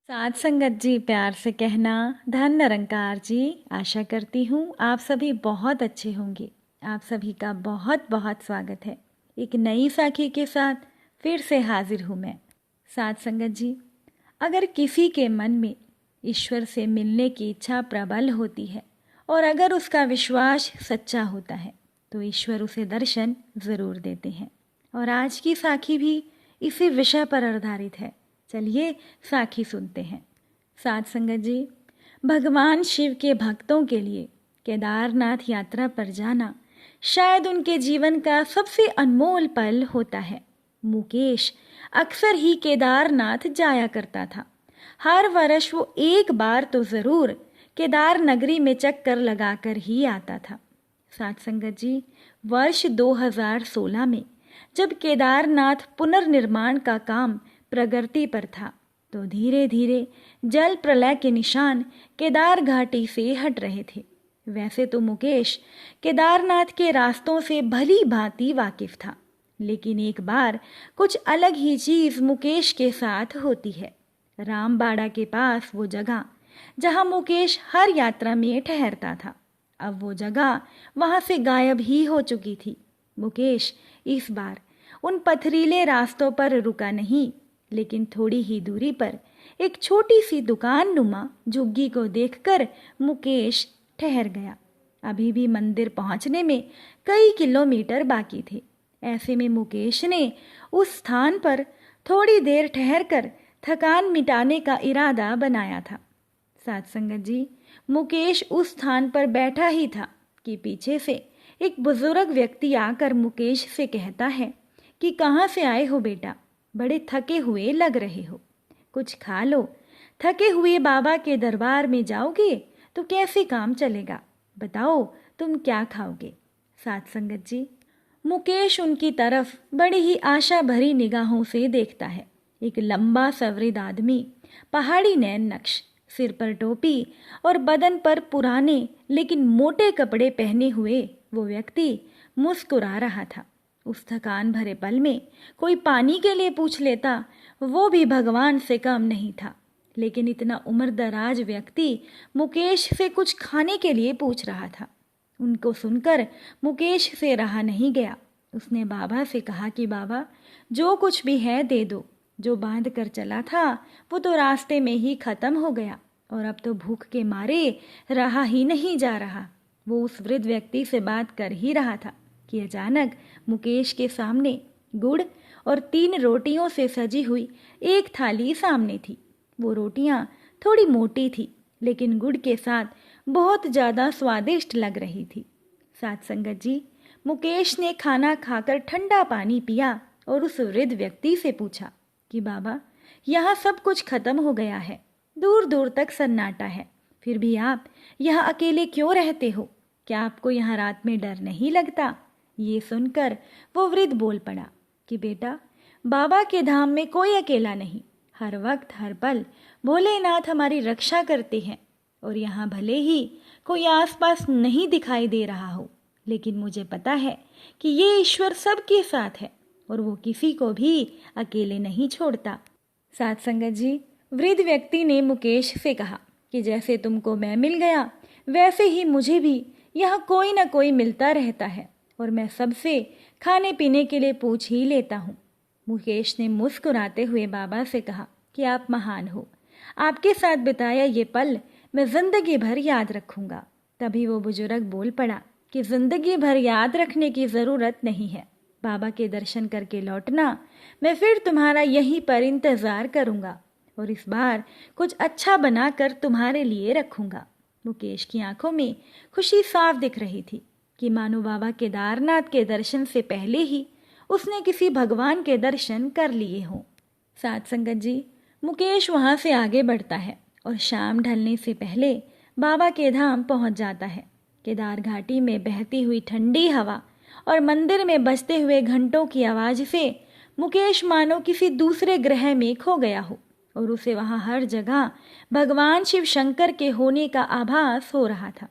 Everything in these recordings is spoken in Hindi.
साथ संगत जी, प्यार से कहना। धन निरंकार जी, आशा करती हूँ आप सभी बहुत अच्छे होंगे। आप सभी का बहुत बहुत स्वागत है। एक नई साखी के साथ फिर से हाजिर हूँ मैं। साथ संगत जी, अगर किसी के मन में ईश्वर से मिलने की इच्छा प्रबल होती है और अगर उसका विश्वास सच्चा होता है तो ईश्वर उसे दर्शन ज़रूर देते हैं। और आज की साखी भी इसी विषय पर आधारित है। चलिए साखी सुनते हैं। साथ संगत जी, भगवान शिव के भक्तों के लिए केदारनाथ यात्रा पर जाना शायद उनके जीवन का सबसे अनमोल पल होता है। मुकेश अक्सर ही केदारनाथ जाया करता था। हर वर्ष वो एक बार तो ज़रूर केदार नगरी में चक्कर लगाकर ही आता था। साथ संगत जी, वर्ष 2016 में जब केदारनाथ पुनर्निर्माण का काम प्रगति पर था तो धीरे धीरे जल प्रलय के निशान केदार घाटी से हट रहे थे। वैसे तो मुकेश केदारनाथ के रास्तों से भली भांति वाकिफ था, लेकिन एक बार कुछ अलग ही चीज मुकेश के साथ होती है। रामबाड़ा के पास वो जगह जहां मुकेश हर यात्रा में ठहरता था, अब वो जगह वहां से गायब ही हो चुकी थी। मुकेश इस बार उन पथरीले रास्तों पर रुका नहीं, लेकिन थोड़ी ही दूरी पर एक छोटी सी दुकान नुमा झुग्गी को देखकर मुकेश ठहर गया। अभी भी मंदिर पहुंचने में कई किलोमीटर बाकी थे। ऐसे में मुकेश ने उस स्थान पर थोड़ी देर ठहरकर थकान मिटाने का इरादा बनाया था। साथ संगत जी, मुकेश उस स्थान पर बैठा ही था कि पीछे से एक बुजुर्ग व्यक्ति आकर मुकेश से कहता है कि कहाँ से आए हो बेटा, बड़े थके हुए लग रहे हो, कुछ खा लो। थके हुए बाबा के दरबार में जाओगे तो कैसे काम चलेगा, बताओ तुम क्या खाओगे। साथ संगत जी, मुकेश उनकी तरफ बड़ी ही आशा भरी निगाहों से देखता है। एक लंबा सवृद्ध आदमी, पहाड़ी नैन नक्श, सिर पर टोपी और बदन पर पुराने लेकिन मोटे कपड़े पहने हुए वो व्यक्ति मुस्कुरा रहा था। उस थकान भरे पल में कोई पानी के लिए पूछ लेता, वो भी भगवान से कम नहीं था। लेकिन इतना उम्रदराज व्यक्ति मुकेश से कुछ खाने के लिए पूछ रहा था। उनको सुनकर मुकेश से रहा नहीं गया। उसने बाबा से कहा कि बाबा, जो कुछ भी है दे दो। जो बांध कर चला था वो तो रास्ते में ही खत्म हो गया और अब तो भूख के मारे रहा ही नहीं जा रहा। वो उस वृद्ध व्यक्ति से बात कर ही रहा था कि अचानक मुकेश के सामने गुड़ और 3 रोटियों से सजी हुई एक थाली सामने थी। वो रोटियां थोड़ी मोटी थी, लेकिन गुड़ के साथ बहुत ज़्यादा स्वादिष्ट लग रही थी। साथ संगत जी, मुकेश ने खाना खाकर ठंडा पानी पिया और उस वृद्ध व्यक्ति से पूछा कि बाबा, यहाँ सब कुछ खत्म हो गया है, दूर दूर तक सन्नाटा है, फिर भी आप यहाँ अकेले क्यों रहते हो? क्या आपको यहाँ रात में डर नहीं लगता? ये सुनकर वो वृद्ध बोल पड़ा कि बेटा, बाबा के धाम में कोई अकेला नहीं, हर वक्त हर पल भोलेनाथ हमारी रक्षा करते हैं और यहाँ भले ही कोई आसपास नहीं दिखाई दे रहा हो, लेकिन मुझे पता है कि ये ईश्वर सबके साथ है और वो किसी को भी अकेले नहीं छोड़ता। साथ संगत जी, वृद्ध व्यक्ति ने मुकेश से कहा कि जैसे तुमको मैं मिल गया वैसे ही मुझे भी यहाँ कोई ना कोई मिलता रहता है और मैं सबसे खाने पीने के लिए पूछ ही लेता हूँ। मुकेश ने मुस्कुराते हुए बाबा से कहा कि आप महान हो, आपके साथ बिताया ये पल मैं जिंदगी भर याद रखूंगा। तभी वो बुजुर्ग बोल पड़ा कि जिंदगी भर याद रखने की ज़रूरत नहीं है, बाबा के दर्शन करके लौटना, मैं फिर तुम्हारा यहीं पर इंतज़ार करूंगा और इस बार कुछ अच्छा बनाकर तुम्हारे लिए रखूंगा। मुकेश की आंखों में खुशी साफ दिख रही थी कि मानो बाबा केदारनाथ के दर्शन से पहले ही उसने किसी भगवान के दर्शन कर लिए हों। साथ संगत जी, मुकेश वहाँ से आगे बढ़ता है और शाम ढलने से पहले बाबा के धाम पहुँच जाता है। केदार घाटी में बहती हुई ठंडी हवा और मंदिर में बजते हुए घंटों की आवाज़ से मुकेश मानो किसी दूसरे ग्रह में खो गया हो और उसे वहाँ हर जगह भगवान शिव शंकर के होने का आभास हो रहा था।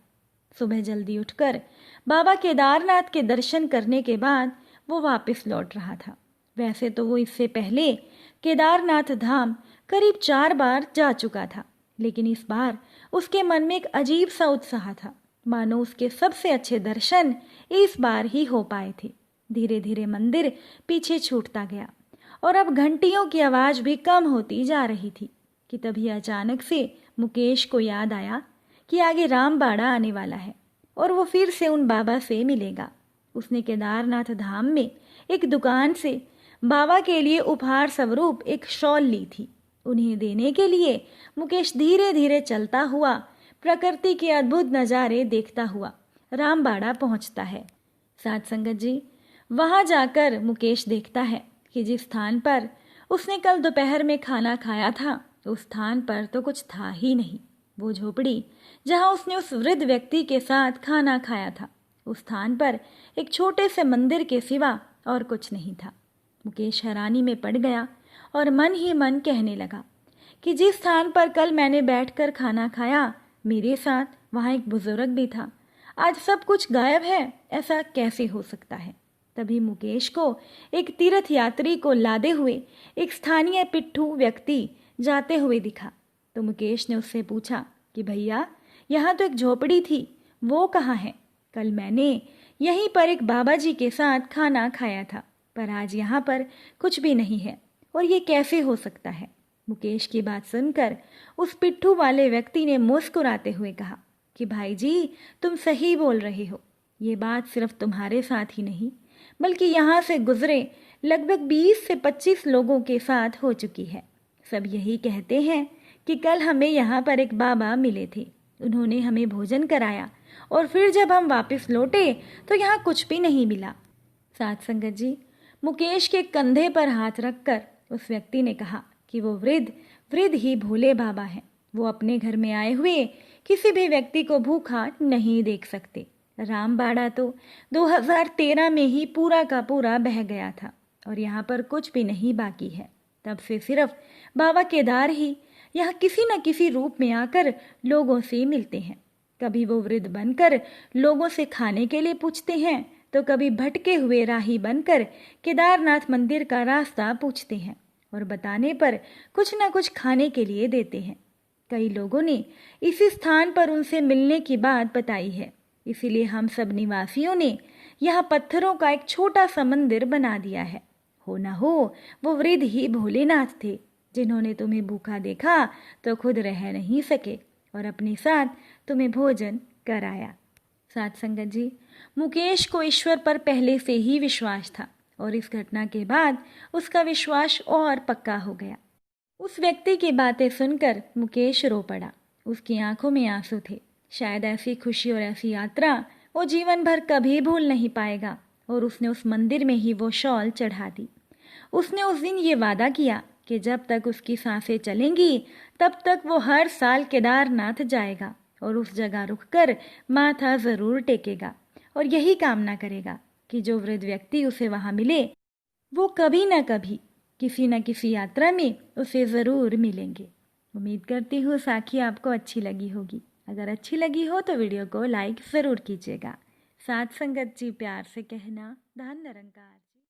सुबह जल्दी उठकर बाबा केदारनाथ के दर्शन करने के बाद वो वापस लौट रहा था। वैसे तो वो इससे पहले केदारनाथ धाम करीब 4 बार जा चुका था, लेकिन इस बार उसके मन में एक अजीब सा उत्साह था, मानो उसके सबसे अच्छे दर्शन इस बार ही हो पाए थे। धीरे धीरे मंदिर पीछे छूटता गया और अब घंटियों की आवाज़ भी कम होती जा रही थी कि तभी अचानक से मुकेश को याद आया कि आगे रामबाड़ा आने वाला है और वो फिर से उन बाबा से मिलेगा। उसने केदारनाथ धाम में एक दुकान से बाबा के लिए उपहार स्वरूप एक शॉल ली थी। उन्हें देने के लिए मुकेश धीरे धीरे चलता हुआ प्रकृति के अद्भुत नज़ारे देखता हुआ रामबाड़ा पहुंचता है। साथ संगत जी, वहां जाकर मुकेश देखता है कि जिस स्थान पर उसने कल दोपहर में खाना खाया था उस स्थान पर तो कुछ था ही नहीं। वो झोपड़ी जहां उसने उस वृद्ध व्यक्ति के साथ खाना खाया था, उस स्थान पर एक छोटे से मंदिर के सिवा और कुछ नहीं था। मुकेश हैरानी में पड़ गया और मन ही मन कहने लगा कि जिस स्थान पर कल मैंने बैठकर खाना खाया, मेरे साथ वहाँ एक बुजुर्ग भी था। आज सब कुछ गायब है, ऐसा कैसे हो सकता है? तभी मुकेश को एक तीर्थ यात्री को लादे हुए एक स्थानीय पिट्ठू व्यक्ति जाते हुए दिखा। तो मुकेश ने उससे पूछा कि भैया, यहाँ तो एक झोपड़ी थी, वो कहाँ है? कल मैंने यहीं पर एक बाबा जी के साथ खाना खाया था, पर आज यहाँ पर कुछ भी नहीं है, और ये कैसे हो सकता है? मुकेश की बात सुनकर उस पिट्ठू वाले व्यक्ति ने मुस्कुराते हुए कहा कि भाई जी, तुम सही बोल रहे हो। ये बात सिर्फ तुम्हारे साथ ही नहीं, बल्कि यहाँ से गुजरे लगभग 20 से 25 लोगों के साथ हो चुकी है। सब यही कहते हैं कि कल हमें यहाँ पर एक बाबा मिले थे, उन्होंने हमें भोजन कराया और फिर जब हम वापस लौटे तो यहाँ कुछ भी नहीं मिला। साथ संगत जी, मुकेश के कंधे पर हाथ रखकर उस व्यक्ति ने कहा कि वो वृद्ध ही भोले बाबा हैं। वो अपने घर में आए हुए किसी भी व्यक्ति को भूखा नहीं देख सकते। रामबाड़ा तो 2013 में ही पूरा का पूरा बह गया था और यहाँ पर कुछ भी नहीं बाकी है। तब से सिर्फ बाबा केदार ही यहाँ किसी न किसी रूप में आकर लोगों से मिलते हैं। कभी वो वृद्ध बनकर लोगों से खाने के लिए पूछते हैं, तो कभी भटके हुए राही बनकर केदारनाथ मंदिर का रास्ता पूछते हैं और बताने पर कुछ न कुछ खाने के लिए देते हैं। कई लोगों ने इसी स्थान पर उनसे मिलने की बात बताई है, इसीलिए हम सब निवासियों ने यहाँ पत्थरों का एक छोटा सा मंदिर बना दिया है। हो ना हो वो वृद्ध ही भोलेनाथ थे, जिन्होंने तुम्हें भूखा देखा तो खुद रह नहीं सके और अपने साथ तुम्हें भोजन कराया। साथ संगत जी, मुकेश को ईश्वर पर पहले से ही विश्वास था और इस घटना के बाद उसका विश्वास और पक्का हो गया। उस व्यक्ति की बातें सुनकर मुकेश रो पड़ा। उसकी आंखों में आंसू थे। शायद ऐसी खुशी और ऐसी यात्रा वो जीवन भर कभी भूल नहीं पाएगा और उसने उस मंदिर में ही वो शॉल चढ़ा दी। उसने उस दिन ये वादा किया कि जब तक उसकी सांसें चलेंगी तब तक वो हर साल केदारनाथ जाएगा और उस जगह रुककर माथा ज़रूर टेकेगा और यही कामना करेगा कि जो वृद्ध व्यक्ति उसे वहाँ मिले वो कभी न कभी किसी न किसी यात्रा में उसे ज़रूर मिलेंगे। उम्मीद करती हूँ साखी आपको अच्छी लगी होगी। अगर अच्छी लगी हो तो वीडियो को लाइक ज़रूर कीजिएगा। साथ संगत जी, प्यार से कहना, धन निरंकार।